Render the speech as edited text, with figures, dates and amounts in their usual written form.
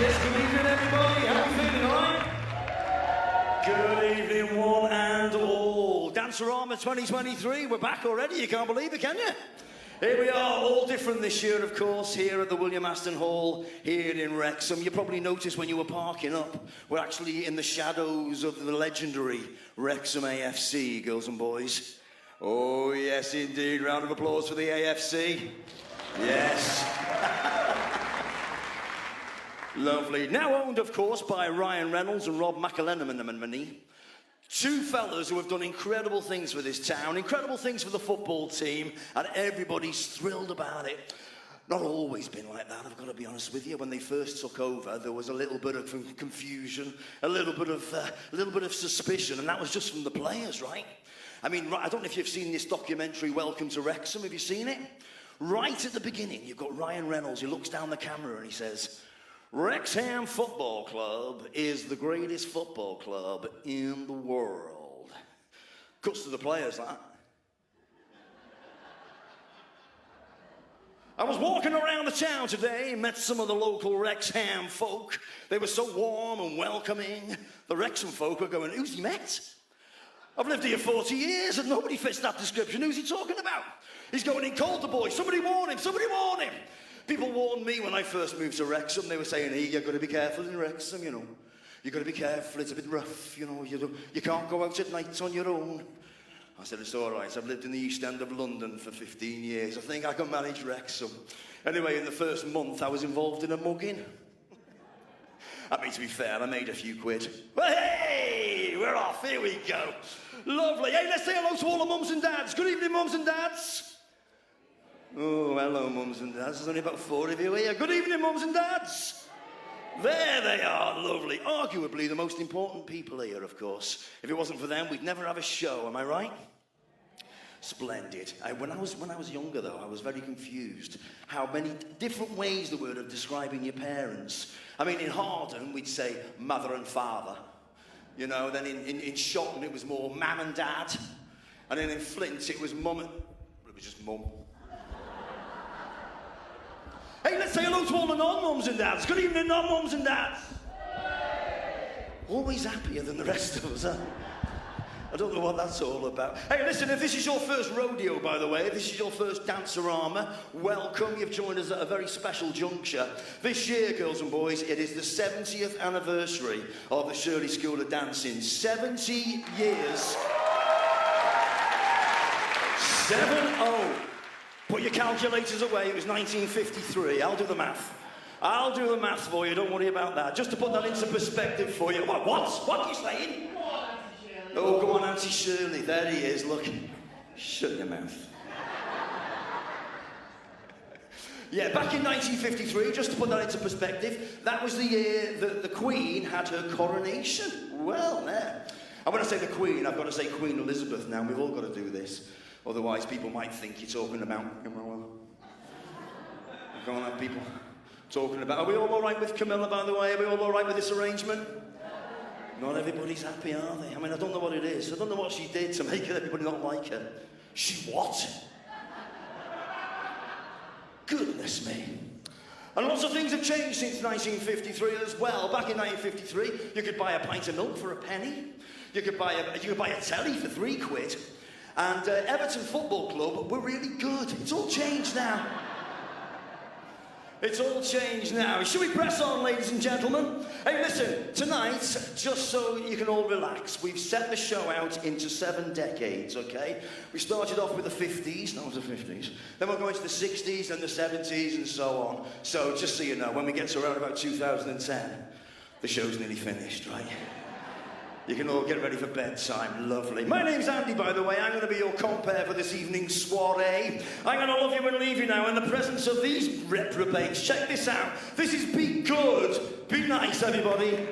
Yes, good evening, everybody. How are you feeling, all right? Good evening, one and all. Dancerama 2023. We're back already. You can't believe it, can you? Here we are, all different this year, of course, here at the William Aston Hall, here in Wrexham. You probably noticed when you were parking up, we're actually in the shadows of the legendary Wrexham AFC, girls and boys. Oh, yes, indeed. Round of applause for the AFC. Yes. Lovely. Now owned, of course, by Ryan Reynolds and Rob McElhenney. Two fellas who have done incredible things for this town, incredible things for the football team, and everybody's thrilled about it. Not always been like that, I've got to be honest with you. When they first took over, there was a little bit of confusion, a little bit of suspicion, and that was just from the players, right? I mean, I don't know if you've seen this documentary, Welcome to Wrexham. Have you seen it? Right at the beginning, you've got Ryan Reynolds. He looks down the camera and he says, Wrexham Football Club is the greatest football club in the world. Cuts to the players, that. I was walking around the town today, met some of the local Wrexham folk. They were so warm and welcoming. The Wrexham folk were going, who's he met? I've lived here 40 years and nobody fits that description. Who's he talking about? He's going in cold, the boy. Somebody warn him, somebody warn him. People warned me when I first moved to Wrexham. They were saying, hey, you've got to be careful in Wrexham, you know. You've got to be careful, it's a bit rough, you know. You can't go out at night on your own. I said, it's all right. I've lived in the East End of London for 15 years. I think I can manage Wrexham. Anyway, in the first month, I was involved in a mugging. I mean, to be fair, I made a few quid. But hey, we're off. Here we go. Lovely. Hey, let's say hello to all the mums and dads. Good evening, mums and dads. Oh, hello, mums and dads. There's only about 4 of you here. Good evening, mums and dads. There they are, lovely. Arguably the most important people here, of course. If it wasn't for them, we'd never have a show, am I right? Splendid. When I was younger, though, I was very confused how many different ways there were of describing your parents. I mean, in Harden, we'd say mother and father. You know, then in Shotton, it was more mam and dad. And then in Flint, it was mum and... It was just mum. Hey, let's say hello to all the non-mums and dads. Good evening, non-mums and dads. Always happier than the rest of us, huh? I don't know what that's all about. Hey, listen, if this is your first rodeo, by the way, if this is your first Dancerama, welcome. You've joined us at a very special juncture. This year, girls and boys, it is the 70th anniversary of the Shirley School of Dancing. 70 years. 7-0. Put your calculators away, it was 1953. I'll do the math. I'll do the math for you, don't worry about that. Just to put that into perspective for you. What? What are you saying? Oh, go on, Auntie Shirley. There he is, look. Shut your mouth. Yeah, back in 1953, just to put that into perspective, that was the year that the Queen had her coronation. Well, there. And when I say the Queen, I've got to say Queen Elizabeth now. We've all got to do this. Otherwise, people might think you're talking about... Go on, have people talking about... Are we all right with Camilla, by the way? Are we all right with this arrangement? Not everybody's happy, are they? I mean, I don't know what it is. I don't know what she did to make everybody not like her. She what? Goodness me. And lots of things have changed since 1953 as well. Back in 1953, you could buy a pint of milk for a penny. You could buy a telly for £3. And Everton Football Club were really good. It's all changed now. It's all changed now. Should we press on, ladies and gentlemen? Hey, listen, tonight, just so you can all relax, we've set the show out into 7 decades, okay? We started off with the 50s, that was the 50s. Then we're going to the 60s and the 70s and so on. So just so you know, when we get to around about 2010, the show's nearly finished, right? You can all get ready for bedtime. Lovely. My name's Andy, by the way. I'm going to be your compere for this evening's soiree. I'm going to love you and leave you now in the presence of these reprobates. Check this out. This is Be Good, Be Nice, everybody.